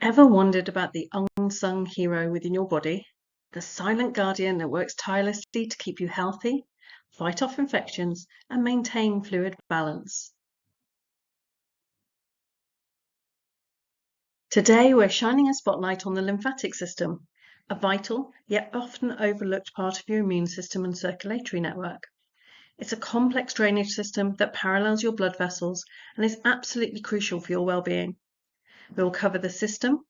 Ever wondered about the unsung hero within your body? The silent guardian that works tirelessly to keep you healthy, fight off infections, and maintain fluid balance. Today, we're shining a spotlight on the lymphatic system, a vital yet often overlooked part of your immune system and circulatory network. It's a complex drainage system that parallels your blood vessels and is absolutely crucial for your well-being. We'll cover the system,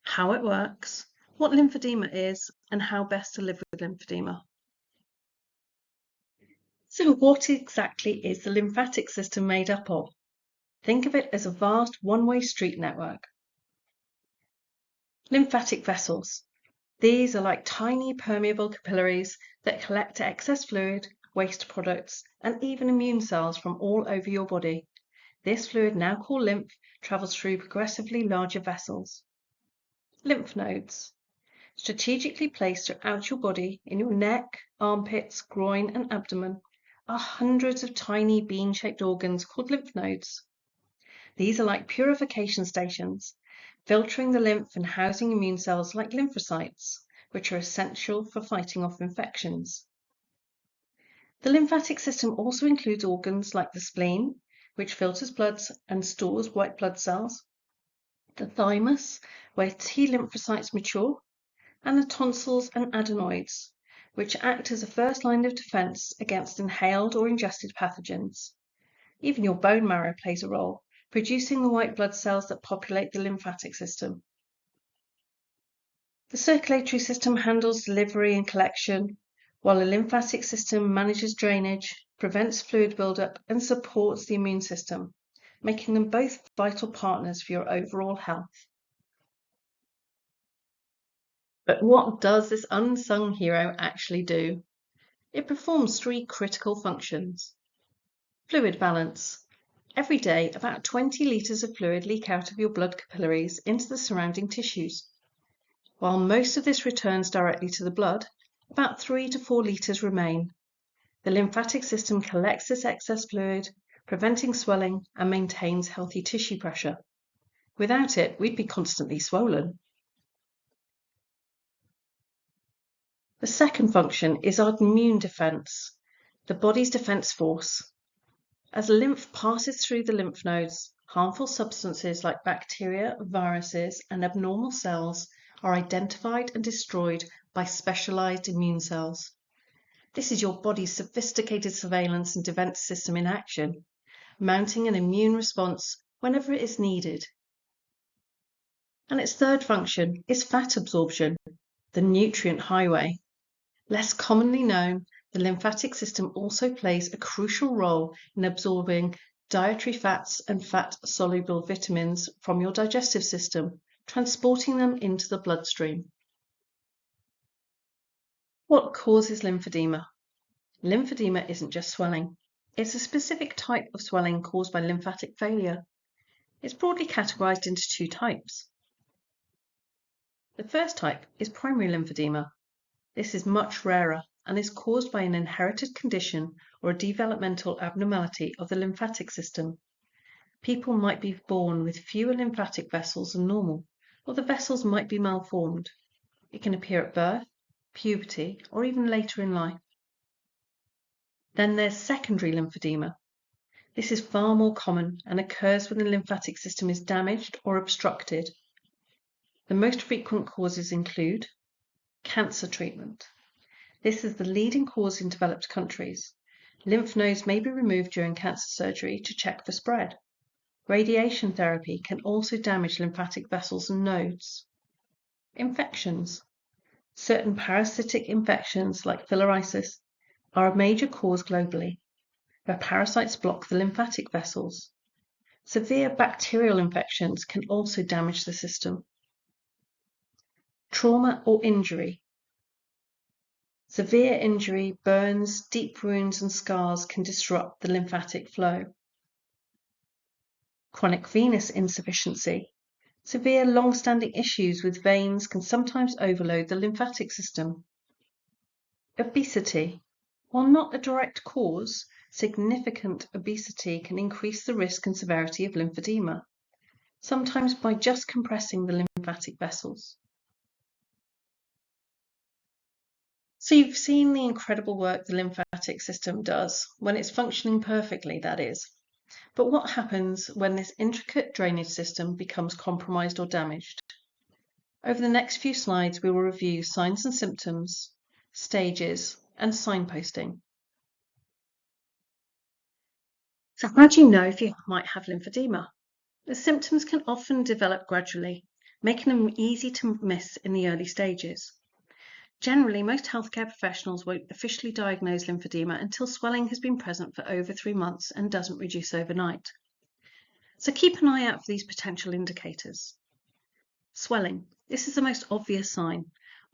how it works, what lymphedema is, and how best to live with lymphedema. So what exactly is the lymphatic system made up of? Think of it as a vast one-way street network. Lymphatic vessels. These are like tiny permeable capillaries that collect excess fluid, waste products, and even immune cells from all over your body. This fluid, now called lymph, travels through progressively larger vessels. Lymph nodes. Strategically placed throughout your body, in your neck, armpits, groin, and abdomen, are hundreds of tiny bean-shaped organs called lymph nodes. These are like purification stations, filtering the lymph and housing immune cells like lymphocytes, which are essential for fighting off infections. The lymphatic system also includes organs like the spleen, which filters blood and stores white blood cells, the thymus, where T lymphocytes mature, and the tonsils and adenoids, which act as a first line of defense against inhaled or ingested pathogens. Even your bone marrow plays a role, producing the white blood cells that populate the lymphatic system. The circulatory system handles delivery and collection, while the lymphatic system manages drainage, prevents fluid buildup, and supports the immune system, making them both vital partners for your overall health. But what does this unsung hero actually do? It performs three critical functions. Fluid balance. Every day, about 20 litres of fluid leak out of your blood capillaries into the surrounding tissues. While most of this returns directly to the blood, about 3 to 4 litres remain. The lymphatic system collects this excess fluid, preventing swelling, and maintains healthy tissue pressure. Without it, we'd be constantly swollen. The second function is our immune defense, the body's defense force. As lymph passes through the lymph nodes, harmful substances like bacteria, viruses, and abnormal cells are identified and destroyed by specialized immune cells. This is your body's sophisticated surveillance and defense system in action, mounting an immune response whenever it is needed. And its third function is fat absorption, the nutrient highway. Less commonly known, the lymphatic system also plays a crucial role in absorbing dietary fats and fat-soluble vitamins from your digestive system, transporting them into the bloodstream. What causes lymphedema? Lymphedema isn't just swelling. It's a specific type of swelling caused by lymphatic failure. It's broadly categorized into two types. The first type is primary lymphedema. This is much rarer and is caused by an inherited condition or a developmental abnormality of the lymphatic system. People might be born with fewer lymphatic vessels than normal, or the vessels might be malformed. It can appear at birth, puberty, or even later in life. Then there's secondary lymphedema. This is far more common and occurs when the lymphatic system is damaged or obstructed. The most frequent causes include cancer treatment. This is the leading cause in developed countries. Lymph nodes may be removed during cancer surgery to check for spread. Radiation therapy can also damage lymphatic vessels and nodes. Infections. Certain parasitic infections like filariasis are a major cause globally, where parasites block the lymphatic vessels. Severe bacterial infections can also damage the system. Trauma or injury. Severe injury, burns, deep wounds, and scars can disrupt the lymphatic flow. Chronic venous insufficiency. Severe long-standing issues with veins can sometimes overload the lymphatic system. Obesity. While not a direct cause, significant obesity can increase the risk and severity of lymphedema, sometimes by just compressing the lymphatic vessels. So you've seen the incredible work the lymphatic system does, when it's functioning perfectly, that is. But what happens when this intricate drainage system becomes compromised or damaged? Over the next few slides, we will review signs and symptoms, stages, and signposting. So how do you know if you might have lymphedema? The symptoms can often develop gradually, making them easy to miss in the early stages. Generally, most healthcare professionals won't officially diagnose lymphedema until swelling has been present for over 3 months and doesn't reduce overnight. So keep an eye out for these potential indicators. Swelling. This is the most obvious sign,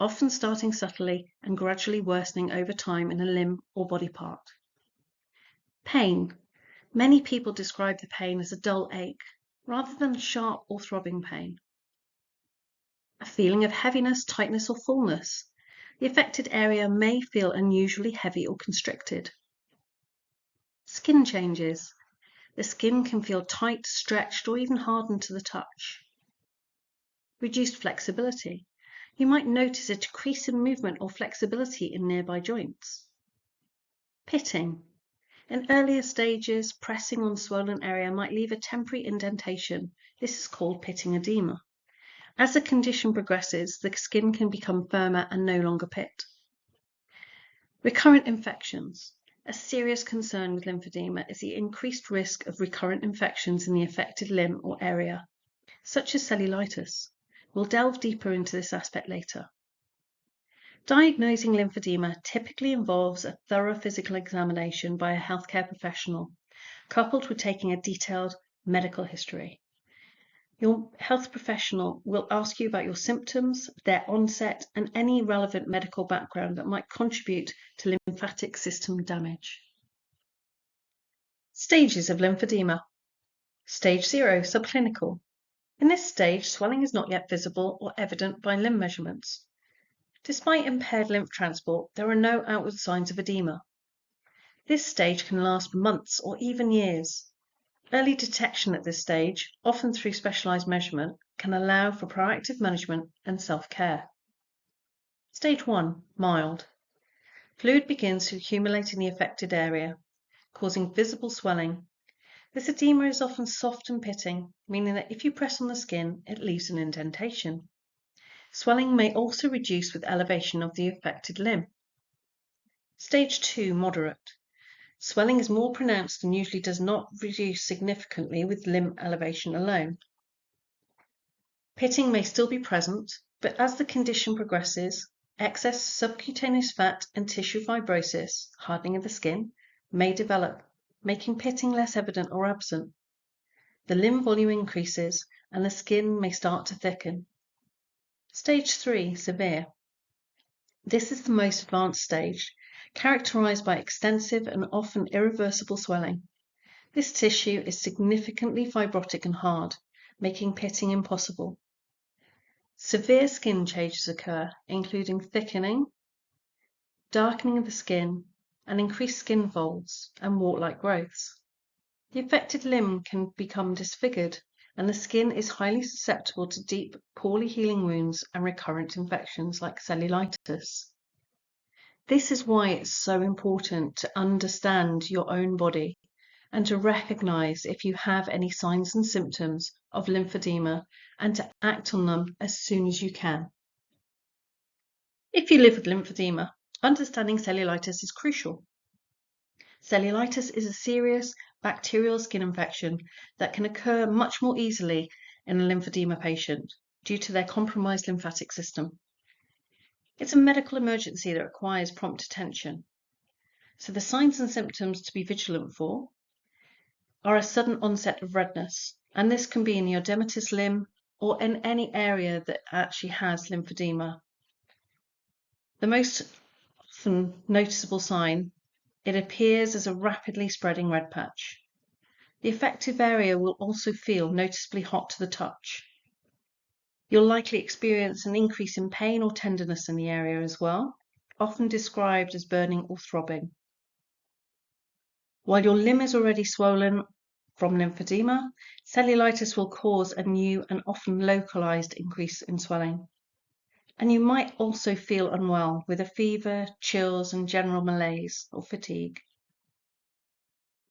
often starting subtly and gradually worsening over time in a limb or body part. Pain. Many people describe the pain as a dull ache, rather than sharp or throbbing pain. A feeling of heaviness, tightness, or fullness. The affected area may feel unusually heavy or constricted. Skin changes. The skin can feel tight, stretched, or even hardened to the touch. Reduced flexibility. You might notice a decrease in movement or flexibility in nearby joints. Pitting. In earlier stages, pressing on swollen area might leave a temporary indentation. This is called pitting edema. As the condition progresses, the skin can become firmer and no longer pit. Recurrent infections. A serious concern with lymphedema is the increased risk of recurrent infections in the affected limb or area, such as cellulitis. We'll delve deeper into this aspect later. Diagnosing lymphedema typically involves a thorough physical examination by a healthcare professional, coupled with taking a detailed medical history. Your health professional will ask you about your symptoms, their onset, and any relevant medical background that might contribute to lymphatic system damage. Stages of lymphedema. Stage 0, subclinical. In this stage, swelling is not yet visible or evident by limb measurements. Despite impaired lymph transport, there are no outward signs of edema. This stage can last months or even years. Early detection at this stage, often through specialized measurement, can allow for proactive management and self-care. Stage 1, mild. Fluid begins to accumulate in the affected area, causing visible swelling. This edema is often soft and pitting, meaning that if you press on the skin, it leaves an indentation. Swelling may also reduce with elevation of the affected limb. Stage 2, moderate. Swelling is more pronounced and usually does not reduce significantly with limb elevation alone. Pitting may still be present, but as the condition progresses, excess subcutaneous fat and tissue fibrosis, hardening of the skin, may develop, making pitting less evident or absent. The limb volume increases and the skin may start to thicken. Stage 3, severe. This is the most advanced stage, characterized by extensive and often irreversible swelling. This tissue is significantly fibrotic and hard, making pitting impossible. Severe skin changes occur, including thickening, darkening of the skin, and increased skin folds and wart-like growths. The affected limb can become disfigured, and the skin is highly susceptible to deep, poorly healing wounds and recurrent infections like cellulitis. This is why it's so important to understand your own body and to recognize if you have any signs and symptoms of lymphedema and to act on them as soon as you can. If you live with lymphedema, understanding cellulitis is crucial. Cellulitis is a serious bacterial skin infection that can occur much more easily in a lymphedema patient due to their compromised lymphatic system. It's a medical emergency that requires prompt attention. So the signs and symptoms to be vigilant for are a sudden onset of redness, and this can be in the edematous limb or in any area that actually has lymphedema. The most often noticeable sign, it appears as a rapidly spreading red patch. The affected area will also feel noticeably hot to the touch. You'll likely experience an increase in pain or tenderness in the area as well, often described as burning or throbbing. While your limb is already swollen, From lymphedema, cellulitis will cause a new and often localized increase in swelling. And you might also feel unwell with a fever, chills, and general malaise or fatigue.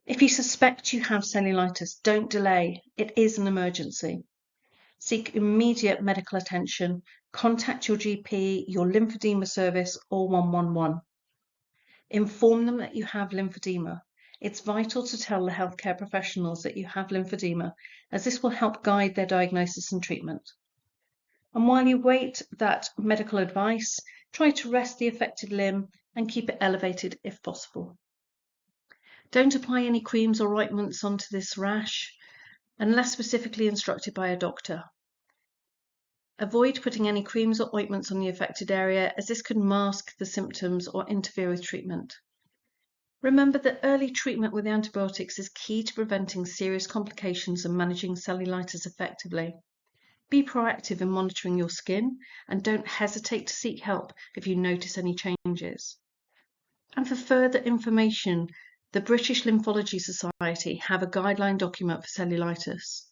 If you suspect you have cellulitis, don't delay. It is an emergency. Seek immediate medical attention. Contact your GP, your lymphedema service, or 111. Inform them that you have lymphedema. It's vital to tell the healthcare professionals that you have lymphedema, as this will help guide their diagnosis and treatment. And while you wait that medical advice, try to rest the affected limb and keep it elevated if possible. Don't apply any creams or ointments onto this rash unless specifically instructed by a doctor. Avoid putting any creams or ointments on the affected area, as this could mask the symptoms or interfere with treatment. Remember that early treatment with antibiotics is key to preventing serious complications and managing cellulitis effectively. Be proactive in monitoring your skin and don't hesitate to seek help if you notice any changes. And for further information, the British Lymphology Society have a guideline document for cellulitis.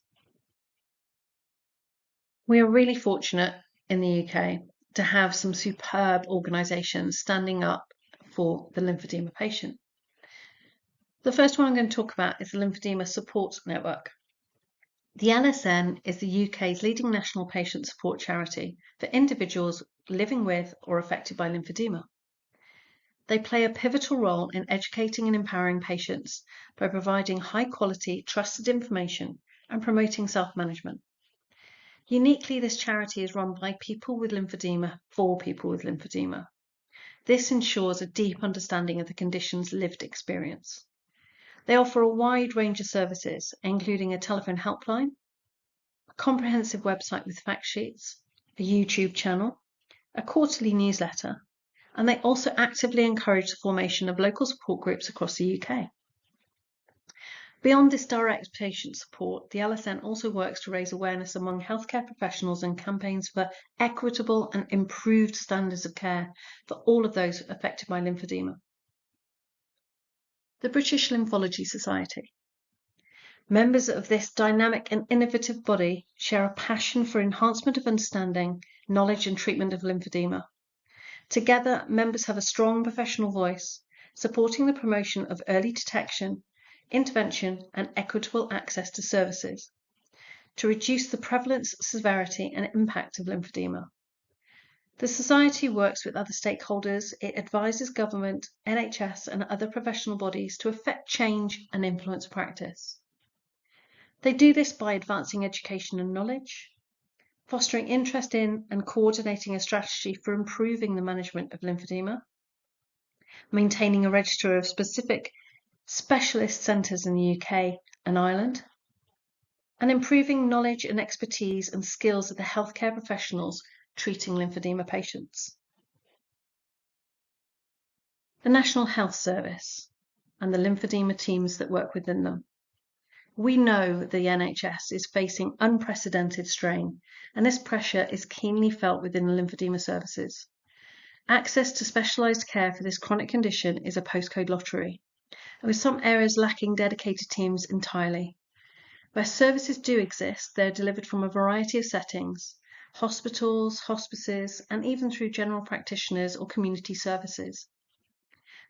We are really fortunate in the UK to have some superb organisations standing up for the lymphedema patient. The first one I'm going to talk about is the Lymphedema Support Network. The LSN is the UK's leading national patient support charity for individuals living with or affected by lymphedema. They play a pivotal role in educating and empowering patients by providing high-quality, trusted information and promoting self-management. Uniquely, this charity is run by people with lymphedema for people with lymphedema. This ensures a deep understanding of the condition's lived experience. They offer a wide range of services, including a telephone helpline, a comprehensive website with fact sheets, a YouTube channel, a quarterly newsletter, and they also actively encourage the formation of local support groups across the UK. Beyond this direct patient support, the LSN also works to raise awareness among healthcare professionals and campaigns for equitable and improved standards of care for all of those affected by lymphedema. The British Lymphology Society. Members of this dynamic and innovative body share a passion for enhancement of understanding, knowledge and treatment of lymphedema. Together, members have a strong professional voice, supporting the promotion of early detection, intervention and equitable access to services to reduce the prevalence, severity and impact of lymphedema. The Society works with other stakeholders. It advises government, NHS and other professional bodies to effect change and influence practice. They do this by advancing education and knowledge, fostering interest in and coordinating a strategy for improving the management of lymphedema, maintaining a register of specific specialist centres in the UK and Ireland, and improving knowledge and expertise and skills of the healthcare professionals treating lymphedema patients. The National Health Service and the lymphedema teams that work within them. We know the NHS is facing unprecedented strain, and this pressure is keenly felt within the lymphedema services. Access to specialised care for this chronic condition is a postcode lottery, with some areas lacking dedicated teams entirely. Where services do exist, they're delivered from a variety of settings, hospitals, hospices, and even through general practitioners or community services.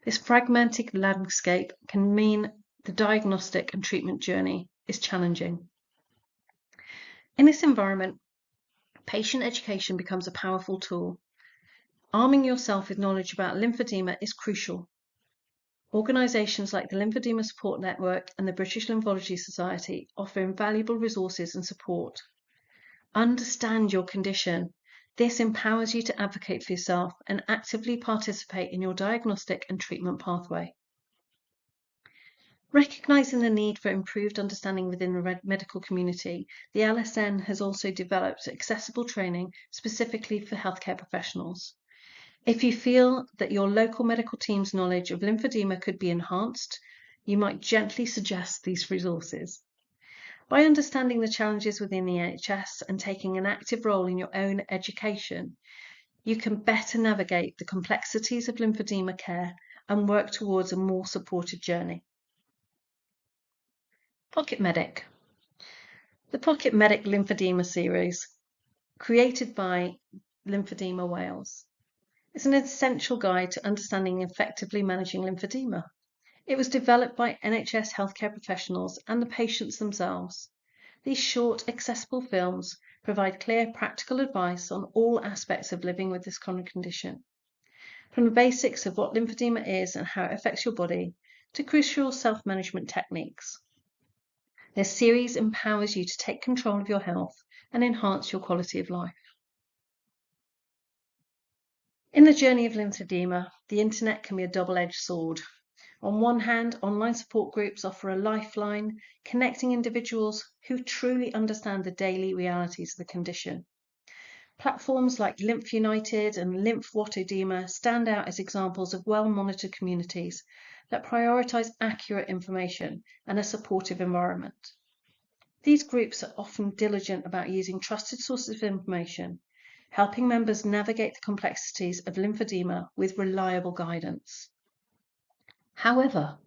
This fragmented landscape can mean the diagnostic and treatment journey is challenging. In this environment, patient education becomes a powerful tool. Arming yourself with knowledge about lymphedema is crucial. Organisations like the Lymphedema Support Network and the British Lymphology Society offer invaluable resources and support. Understand your condition. This empowers you to advocate for yourself and actively participate in your diagnostic and treatment pathway. Recognising the need for improved understanding within the medical community, the LSN has also developed accessible training specifically for healthcare professionals. If you feel that your local medical team's knowledge of lymphedema could be enhanced, you might gently suggest these resources. By understanding the challenges within the NHS and taking an active role in your own education, you can better navigate the complexities of lymphedema care and work towards a more supported journey. Pocket Medic. The Pocket Medic Lymphoedema series, created by Lymphoedema Wales, is an essential guide to understanding and effectively managing lymphedema. It was developed by NHS healthcare professionals and the patients themselves. These short, accessible films provide clear, practical advice on all aspects of living with this chronic condition, from the basics of what lymphedema is and how it affects your body, to crucial self-management techniques. This series empowers you to take control of your health and enhance your quality of life. In the journey of lymphedema, the internet can be a double-edged sword. On one hand, online support groups offer a lifeline, connecting individuals who truly understand the daily realities of the condition. Platforms like Lymphoedema and Lymphoedema stand out as examples of well-monitored communities that prioritize accurate information and a supportive environment. These groups are often diligent about using trusted sources of information, helping members navigate the complexities of lymphedema with reliable guidance. However,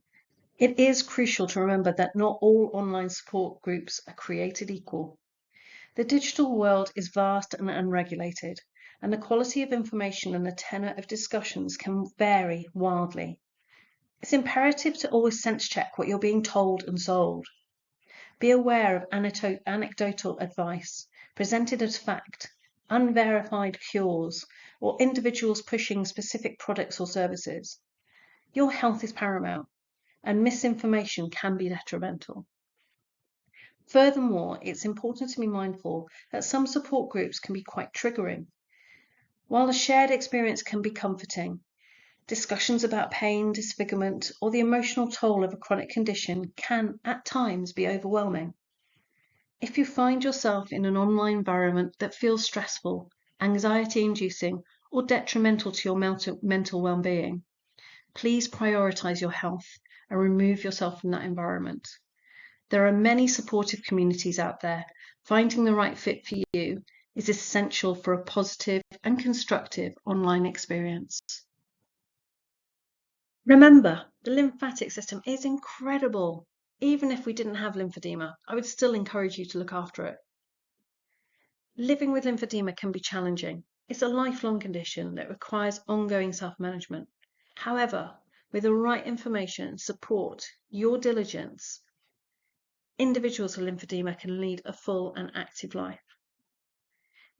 it is crucial to remember that not all online support groups are created equal. The digital world is vast and unregulated, and the quality of information and the tenor of discussions can vary wildly. It's imperative to always sense check what you're being told and sold. Be aware of anecdotal advice presented as fact, unverified cures, or individuals pushing specific products or services. Your health is paramount, and misinformation can be detrimental. Furthermore, it's important to be mindful that some support groups can be quite triggering. While the shared experience can be comforting, discussions about pain, disfigurement, or the emotional toll of a chronic condition can at times be overwhelming. If you find yourself in an online environment that feels stressful, anxiety-inducing, or detrimental to your mental well-being, please prioritize your health and remove yourself from that environment. There are many supportive communities out there. Finding the right fit for you is essential for a positive and constructive online experience. Remember, the lymphatic system is incredible. Even if we didn't have lymphedema, I would still encourage you to look after it. Living with lymphedema can be challenging. It's a lifelong condition that requires ongoing self-management. However, with the right information and support, your diligence, individuals with lymphedema can lead a full and active life.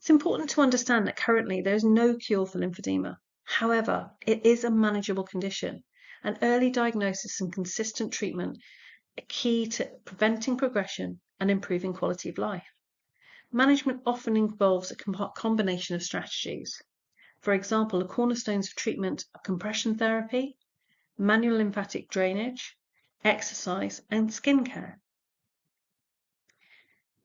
It's important to understand that currently there is no cure for lymphedema. However, it is a manageable condition, and early diagnosis and consistent treatment are key to preventing progression and improving quality of life. Management often involves a combination of strategies. For example, the cornerstones of treatment are compression therapy, manual lymphatic drainage, exercise, and skincare.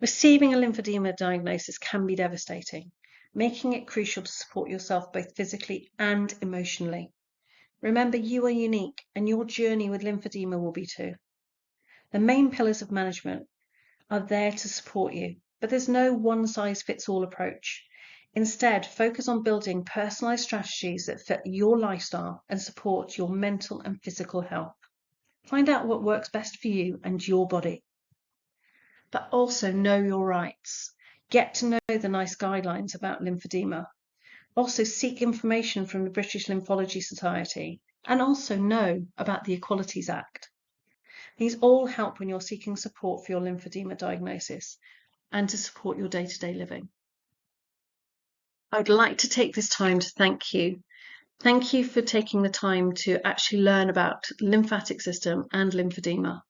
Receiving a lymphedema diagnosis can be devastating, making it crucial to support yourself both physically and emotionally. Remember, you are unique, and your journey with lymphedema will be too. The main pillars of management are there to support you, but there's no one-size-fits-all approach. Instead, focus on building personalized strategies that fit your lifestyle and support your mental and physical health. Find out what works best for you and your body. But also know your rights. Get to know the NICE guidelines about lymphedema. Also seek information from the British Lymphology Society, and also know about the Equalities Act. These all help when you're seeking support for your lymphedema diagnosis and to support your day-to-day living. I'd like to take this time to thank you. Thank you for taking the time to actually learn about the lymphatic system and lymphedema.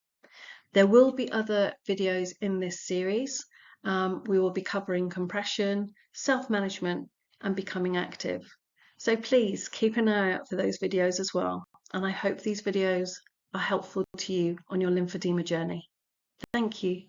There will be other videos in this series. We will be covering compression, self-management, and becoming active. So please keep an eye out for those videos as well. And I hope these videos are helpful to you on your lymphedema journey. Thank you.